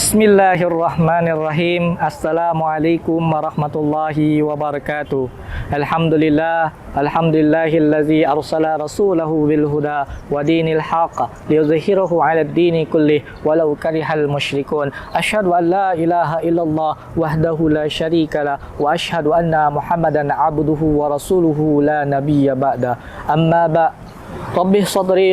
Bismillahirrahmanirrahim. Assalamualaikum warahmatullahi wabarakatuh. Alhamdulillahillazi arsala rasulahu bil huda wa dinil haqq liyuzhirahu 'alad dini kullih walau karihal musyrikun. Asyhadu an la ilaha illallah wahdahu la syarikalah wa asyhadu anna Muhammadan 'abduhu wa rasuluhu la nabiyya ba'da. Amma ba' Rabbih sadri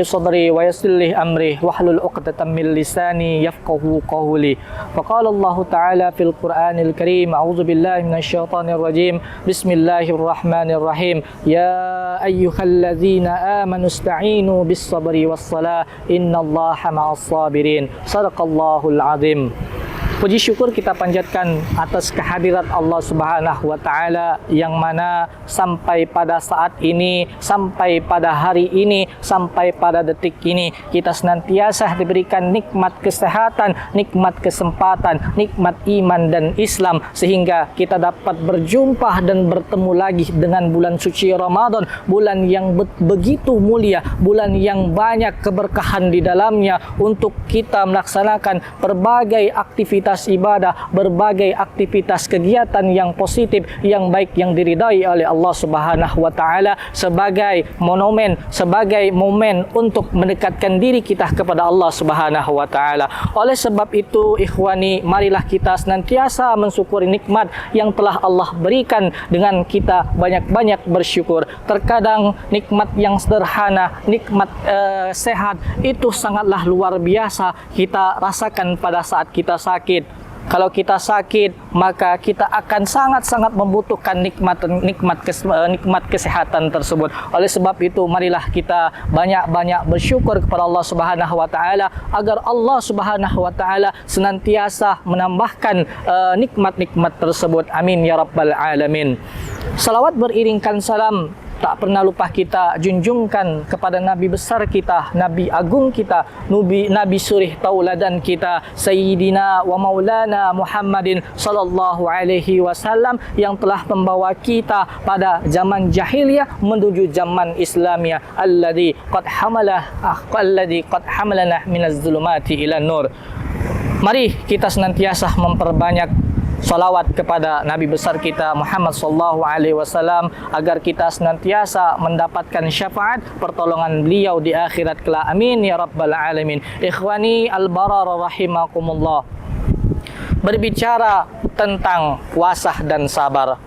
wa yassir li amri wahlul 'uqdatam min lisani yafqahu qawli. Faqala Allah Ta'ala fil Qur'anil Karim, a'udzu billahi minasyaitonir rajim. Bismillahirrahmanirrahim. Ya ayyuhalladzina amanu ista'inu bis sabri was salah innallaha ma'as sabirin. Shadaqallahul azim. Puji syukur kita panjatkan atas kehadirat Allah Subhanahu wa Ta'ala yang mana sampai pada saat ini, sampai pada hari ini, sampai pada detik ini kita senantiasa diberikan nikmat kesehatan, nikmat kesempatan, nikmat iman dan Islam sehingga kita dapat berjumpa dan bertemu lagi dengan bulan suci Ramadan, bulan yang begitu mulia, bulan yang banyak keberkahan di dalamnya untuk kita melaksanakan berbagai aktivitas ibadah, berbagai aktivitas kegiatan yang positif, yang baik, yang diridai oleh Allah Subhanahu wa Ta'ala sebagai monumen, sebagai momen untuk mendekatkan diri kita kepada Allah Subhanahu wa Ta'ala. Oleh sebab itu, ikhwani, marilah kita senantiasa mensyukuri nikmat yang telah Allah berikan dengan kita banyak-banyak bersyukur. Terkadang nikmat yang sederhana, nikmat sehat itu sangatlah luar biasa kita rasakan pada saat kita sakit. Kalau kita sakit, maka kita akan sangat-sangat membutuhkan nikmat kesehatan tersebut. Oleh sebab itu, marilah kita banyak-banyak bersyukur kepada Allah Subhanahu wa Ta'ala agar Allah Subhanahu wa Ta'ala senantiasa menambahkan nikmat-nikmat tersebut. Amin ya rabbal alamin. Salawat beriringkan salam tak pernah lupa kita junjungkan kepada Nabi besar kita, Nabi agung kita, Nabi surih tauladan kita, Sayyidina wa Maulana Muhammadin sallallahu alaihi wasallam yang telah membawa kita pada zaman jahiliyah menuju zaman Islamiyah, alladzi qad hamalana minaz zulumati ila nur. Mari kita senantiasa memperbanyak salawat kepada Nabi besar kita Muhammad sallallahu alaihi wasallam agar kita senantiasa mendapatkan syafaat pertolongan beliau di akhirat kelak. Amin ya rabbal alamin. Ikhwani al-barar rahimakumullah. Berbicara tentang puasa dan sabar,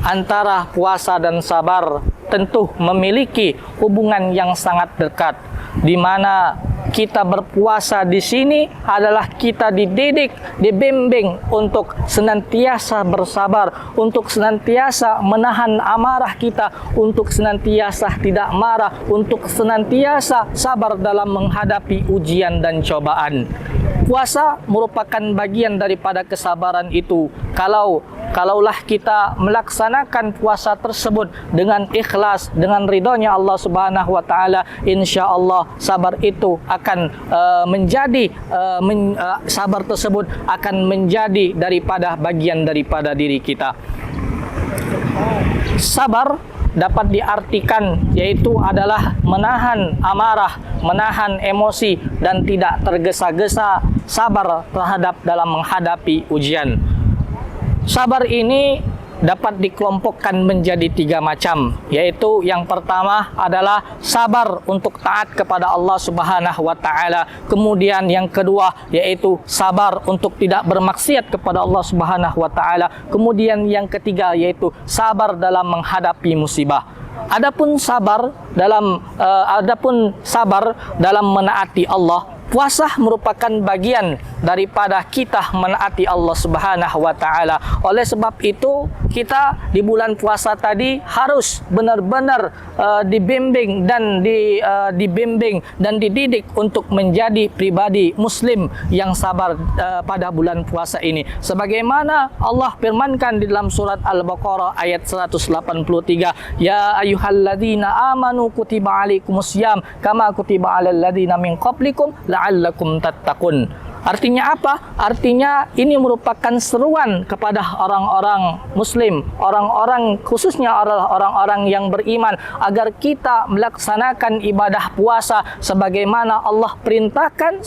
antara puasa dan sabar tentu memiliki hubungan yang sangat dekat, di mana kita berpuasa di sini adalah kita dididik, dibimbing untuk senantiasa bersabar, untuk senantiasa menahan amarah kita, untuk senantiasa tidak marah, untuk senantiasa sabar dalam menghadapi ujian dan cobaan. Puasa merupakan bagian daripada kesabaran itu. Kalaulah kita melaksanakan puasa tersebut dengan ikhlas, dengan ridhonya Allah Subhanahu wa Ta'ala, insya Allah sabar itu akan sabar tersebut akan menjadi daripada bagian daripada diri kita. Sabar dapat diartikan yaitu adalah menahan amarah, menahan emosi dan tidak tergesa-gesa, sabar terhadap dalam menghadapi ujian. Sabar ini dapat dikelompokkan menjadi 3 macam, yaitu yang pertama adalah sabar untuk taat kepada Allah Subhanahu wa Ta'ala. Kemudian yang kedua yaitu sabar untuk tidak bermaksiat kepada Allah Subhanahu wa Ta'ala. Kemudian yang ketiga yaitu sabar dalam menghadapi musibah. Adapun sabar dalam menaati Allah, puasa merupakan bagian daripada kita menaati Allah Subhanahu wa Ta'ala. Oleh sebab itu, kita di bulan puasa tadi harus benar-benar dibimbing dan dididik untuk menjadi pribadi muslim yang sabar pada bulan puasa ini. Sebagaimana Allah firmankan di dalam surat Al-Baqarah ayat 183, ya ayyuhalladzina amanu kutiba alaikumusiyam kama kutiba alal ladzina min qablikum la'allakum tattaqun. Artinya apa? Artinya ini merupakan seruan kepada orang-orang muslim, orang-orang khususnya adalah orang-orang yang beriman, agar kita melaksanakan ibadah puasa sebagaimana Allah perintahkan,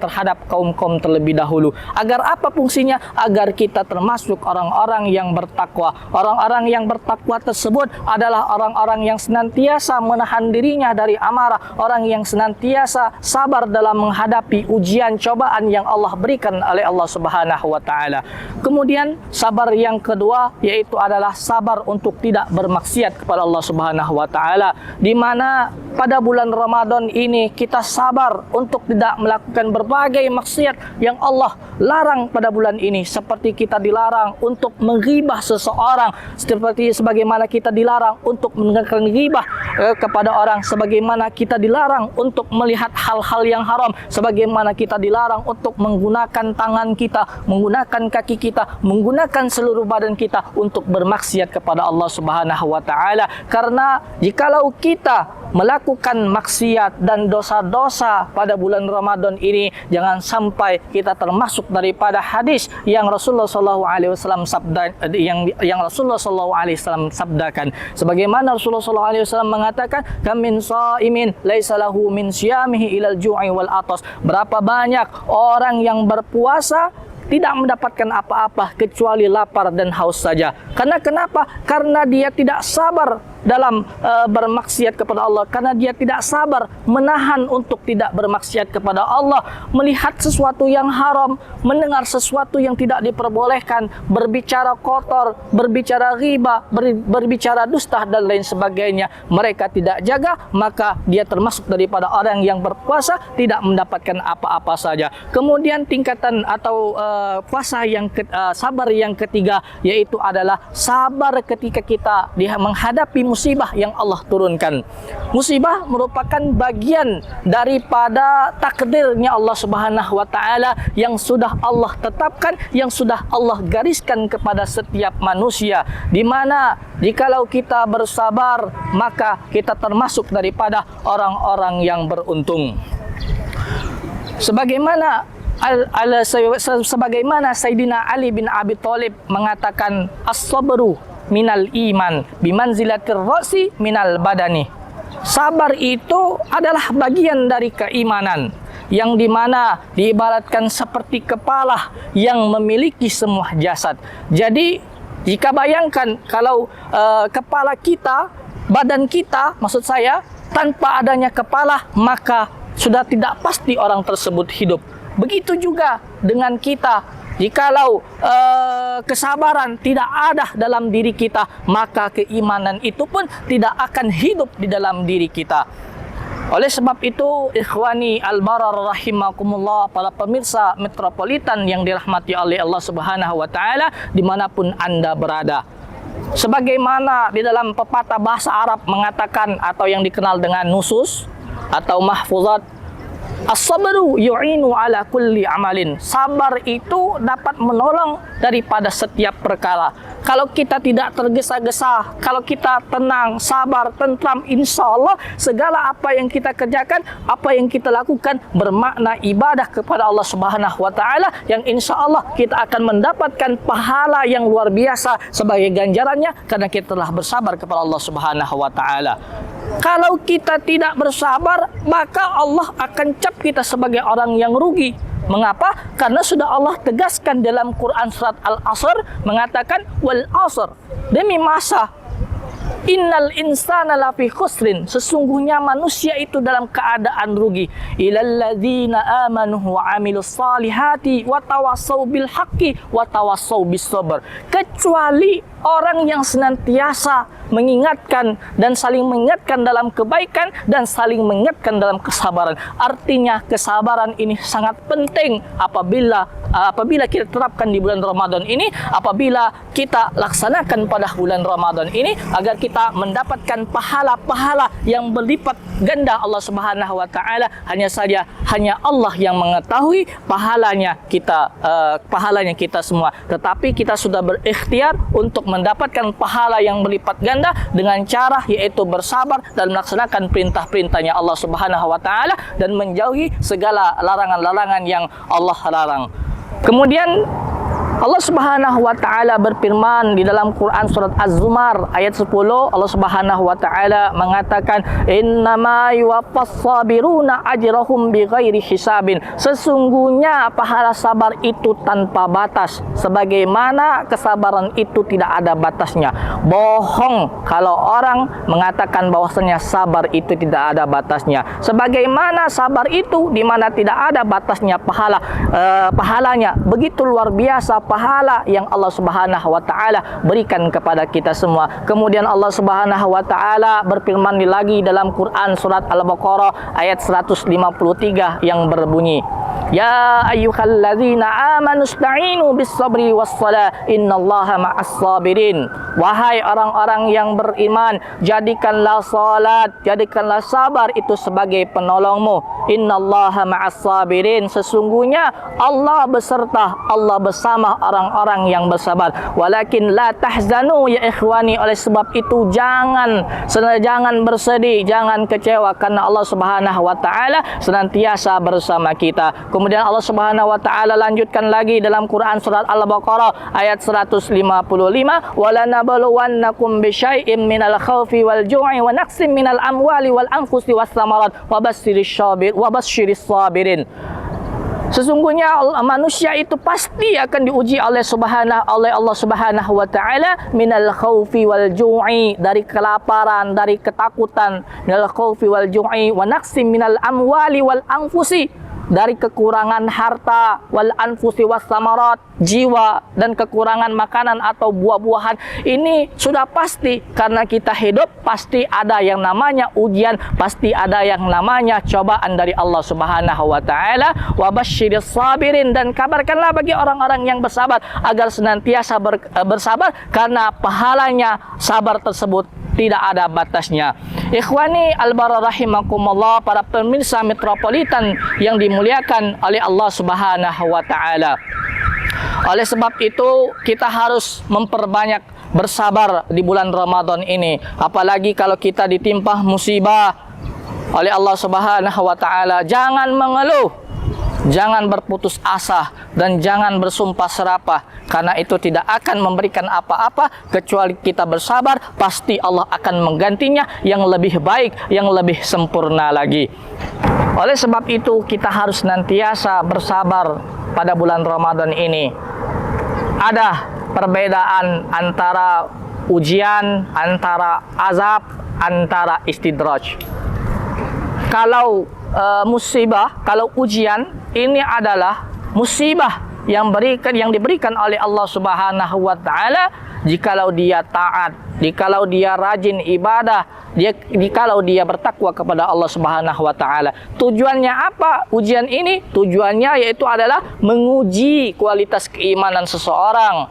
terhadap kaum-kaum terlebih dahulu. Agar apa fungsinya? Agar kita termasuk orang-orang yang bertakwa. Orang-orang yang bertakwa tersebut adalah orang-orang yang senantiasa menahan dirinya dari amarah, orang yang senantiasa sabar dalam menghadapi ujian cobaan yang Allah berikan oleh Allah Subhanahu wa taala. Kemudian sabar yang kedua yaitu adalah sabar untuk tidak bermaksiat kepada Allah Subhanahu wa taala, di mana pada bulan Ramadan ini kita sabar untuk tidak melakukan berbagai maksiat yang Allah larang pada bulan ini, seperti kita dilarang untuk menghibah seseorang, sebagaimana kita dilarang untuk mendengarkan ghibah kepada orang, sebagaimana kita dilarang untuk melihat hal-hal yang haram, sebagaimana kita dilarang untuk menggunakan tangan kita, menggunakan kaki kita, menggunakan seluruh badan kita untuk bermaksiat kepada Allah Subhanahu wa taala. Karena jikalau kita melakukan maksiat dan dosa-dosa pada bulan Ramadan ini, jangan sampai kita termasuk daripada hadis yang Rasulullah SAW sabdakan. Sebagaimana Rasulullah SAW mengatakan, "Kam min shaimin laisa lahu min siyamihi ilal ju'i wal atas." Berapa banyak orang yang berpuasa tidak mendapatkan apa-apa kecuali lapar dan haus saja. Karena kenapa? Karena dia tidak sabar dalam bermaksiat kepada Allah, karena dia tidak sabar menahan untuk tidak bermaksiat kepada Allah, melihat sesuatu yang haram, mendengar sesuatu yang tidak diperbolehkan, berbicara kotor, berbicara riba, berbicara dusta dan lain sebagainya. Mereka tidak jaga, maka dia termasuk daripada orang yang berpuasa tidak mendapatkan apa-apa saja. Kemudian tingkatan atau puasa yang sabar yang ketiga yaitu adalah sabar ketika kita menghadapi musibah yang Allah turunkan. Musibah merupakan bagian daripada takdirnya Allah Subhanahu wa taala yang sudah Allah tetapkan, yang sudah Allah gariskan kepada setiap manusia, di mana jikalau kita bersabar maka kita termasuk daripada orang-orang yang beruntung. Sebagaimana Sayyidina Ali bin Abi Thalib mengatakan, as-sabru minal iman bimanzilatir ra'si minal badani. Sabar itu adalah bagian dari keimanan, yang dimana diibaratkan seperti kepala yang memiliki semua jasad. Jadi jika bayangkan kalau kepala kita, badan kita maksud saya, tanpa adanya kepala maka sudah tidak pasti orang tersebut hidup. Begitu juga dengan kita, jikalau kesabaran tidak ada dalam diri kita, maka keimanan itu pun tidak akan hidup di dalam diri kita. Oleh sebab itu, ikhwani al-barar rahimakumullah, para pemirsa metropolitan yang dirahmati oleh Allah Subhanahu wa taala dimanapun Anda berada. Sebagaimana di dalam pepatah bahasa Arab mengatakan, atau yang dikenal dengan nusus atau mahfuzat, as-sabru yu'inu ala kulli amalin. Sabar itu dapat menolong daripada setiap perkara. Kalau kita tidak tergesa-gesa, kalau kita tenang, sabar, tentram, insya Allah segala apa yang kita kerjakan, apa yang kita lakukan bermakna ibadah kepada Allah Subhanahu wa taala, yang insya Allah kita akan mendapatkan pahala yang luar biasa sebagai ganjarannya karena kita telah bersabar kepada Allah Subhanahu wa taala. Kalau kita tidak bersabar, maka Allah akan cap kita sebagai orang yang rugi. Mengapa? Karena sudah Allah tegaskan dalam Quran surat Al-Asr mengatakan, wal asr, demi masa, innal insana lafi khusrin, sesungguhnya manusia itu dalam keadaan rugi. Ilal ladzina amanu wa amilus salihati wa tawassau bil haqqi wa tawassau bis sabr. Kecuali orang yang senantiasa mengingatkan dan saling mengingatkan dalam kebaikan dan saling mengingatkan dalam kesabaran. Artinya kesabaran ini sangat penting apabila kita terapkan di bulan Ramadan ini, apabila kita laksanakan pada bulan Ramadan ini, agar kita mendapatkan pahala-pahala yang berlipat ganda Allah Subhanahu wa taala. Hanya saja hanya Allah yang mengetahui pahalanya kita semua. Tetapi kita sudah berikhtiar untuk mendapatkan pahala yang berlipat ganda dengan cara yaitu bersabar dan melaksanakan perintah-perintahnya Allah Subhanahu wa taala dan menjauhi segala larangan-larangan yang Allah larang. Kemudian Allah Subhanahu wa taala berfirman di dalam Quran surat Az-Zumar ayat 10, Allah Subhanahu wa taala mengatakan, "Innama yuwaffas sabiruna ajrahum bighairi hisabin." Sesungguhnya pahala sabar itu tanpa batas, sebagaimana kesabaran itu tidak ada batasnya. Bohong kalau orang mengatakan bahwasanya sabar itu tidak ada batasnya. Sebagaimana sabar itu di mana tidak ada batasnya pahalanya begitu luar biasa pahala yang Allah Subhanahu wa taala berikan kepada kita semua. Kemudian Allah Subhanahu wa taala berfirman lagi dalam Quran surat Al-Baqarah ayat 153 yang berbunyi, "Ya ayyuhalladzina amanu ista'inu bis-sabri was-shalah innallaha ma'as sabirin." Wahai orang-orang yang beriman, jadikanlah salat, jadikanlah sabar itu sebagai penolongmu. Innallaha ma'as sabirin. Sesungguhnya Allah beserta, Allah bersama orang-orang yang bersabar. Walakin la tahzanu ya ikhwani. Oleh sebab itu jangan bersedih, jangan kecewa, karena Allah Subhanahu wa taala senantiasa bersama kita. Kemudian Allah Subhanahu wa taala lanjutkan lagi dalam Quran surat Al-Baqarah ayat 155, "Walanabluwannakum bisyai'im minal khaufi wal ju'i wa naqsim minal amwali wal anfusi was samarat wa basyiris sabirin." Sesungguhnya manusia itu pasti akan diuji oleh Allah Subhanahu wa taala minal khaufi wal ju'i, dari kelaparan, dari ketakutan, minal khaufi wal ju'i wa naqsim minal amwali wal anfusi, dari kekurangan harta, wal anfusi was samarat, jiwa, dan kekurangan makanan atau buah-buahan. Ini sudah pasti, karena kita hidup pasti ada yang namanya ujian, pasti ada yang namanya cobaan dari Allah Subhanahu wa taala. Wa basyiris sabirin, dan kabarkanlah bagi orang-orang yang bersabar agar senantiasa bersabar, karena pahalanya sabar tersebut tidak ada batasnya. Ikhwani al-bara rahimakumullah, para pemirsa Metropolitan yang dimuliakan oleh Allah Subhanahu wa taala. Oleh sebab itu kita harus memperbanyak bersabar di bulan Ramadan ini, apalagi kalau kita ditimpa musibah oleh Allah Subhanahu wa taala. Jangan mengeluh, jangan berputus asa, dan jangan bersumpah serapah, karena itu tidak akan memberikan apa-apa kecuali kita bersabar. Pasti Allah akan menggantinya yang lebih baik, yang lebih sempurna lagi. Oleh sebab itu kita harus senantiasa bersabar pada bulan Ramadan ini. Ada perbedaan antara ujian, antara azab, antara istidraj. Kalau musibah, kalau ujian, ini adalah musibah yang diberikan oleh Allah Subhanahu wa taala jikalau dia taat, jikalau dia rajin ibadah, jikalau dia bertakwa kepada Allah Subhanahu wa taala. Tujuannya apa ujian ini? Tujuannya yaitu adalah menguji kualitas keimanan seseorang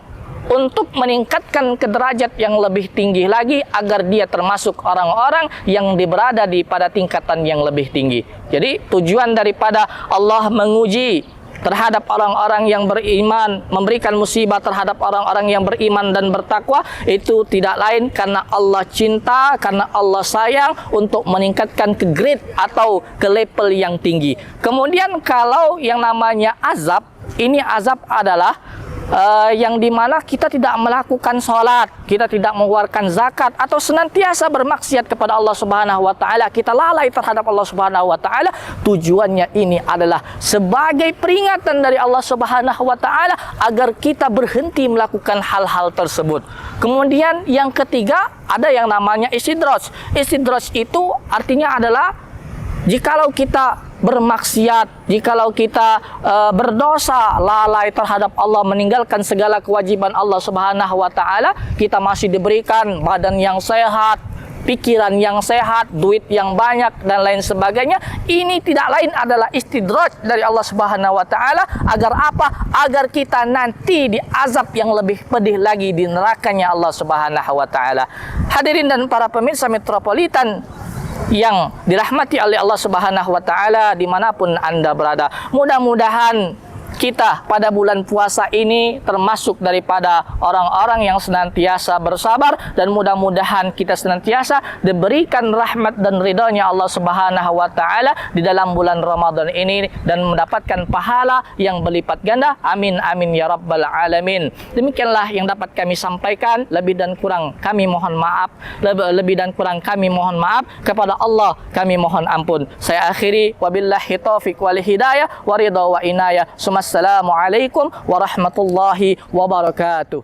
untuk meningkatkan ke derajat yang lebih tinggi lagi, agar dia termasuk orang-orang yang berada pada tingkatan yang lebih tinggi. Jadi tujuan daripada Allah menguji terhadap orang-orang yang beriman, memberikan musibah terhadap orang-orang yang beriman dan bertakwa, itu tidak lain karena Allah cinta, karena Allah sayang, untuk meningkatkan ke grade atau ke level yang tinggi. Kemudian kalau yang namanya azab, ini azab adalah yang dimana kita tidak melakukan sholat, kita tidak mengeluarkan zakat, atau senantiasa bermaksiat kepada Allah Subhanahu wa taala, kita lalai terhadap Allah Subhanahu wa taala. Tujuannya ini adalah sebagai peringatan dari Allah Subhanahu wa taala agar kita berhenti melakukan hal-hal tersebut. Kemudian yang ketiga, ada yang namanya istidraj. Istidraj itu artinya adalah jikalau kita bermaksiat, jikalau kita berdosa, lalai terhadap Allah, meninggalkan segala kewajiban Allah Subhanahu wa taala, kita masih diberikan badan yang sehat, pikiran yang sehat, duit yang banyak, dan lain sebagainya. Ini tidak lain adalah istidraj dari Allah Subhanahu wa taala. Agar apa? Agar kita nanti diazab yang lebih pedih lagi di nerakanya Allah Subhanahu wa taala. Hadirin dan para pemirsa Metropolitan yang dirahmati oleh Allah Subhanahu wa taala dimanapun Anda berada, mudah-mudahan kita pada bulan puasa ini termasuk daripada orang-orang yang senantiasa bersabar, dan mudah-mudahan kita senantiasa diberikan rahmat dan ridhonya Allah Subhanahu wa taala di dalam bulan Ramadan ini dan mendapatkan pahala yang berlipat ganda. Amin amin ya rabbal alamin. Demikianlah yang dapat kami sampaikan, lebih dan kurang kami mohon maaf. Lebih dan kurang kami mohon maaf, kepada Allah kami mohon ampun. Saya akhiri, wabillahi taufiq wal hidayah wa ridha wa inayah. Assalamualaikum warahmatullahi wabarakatuh.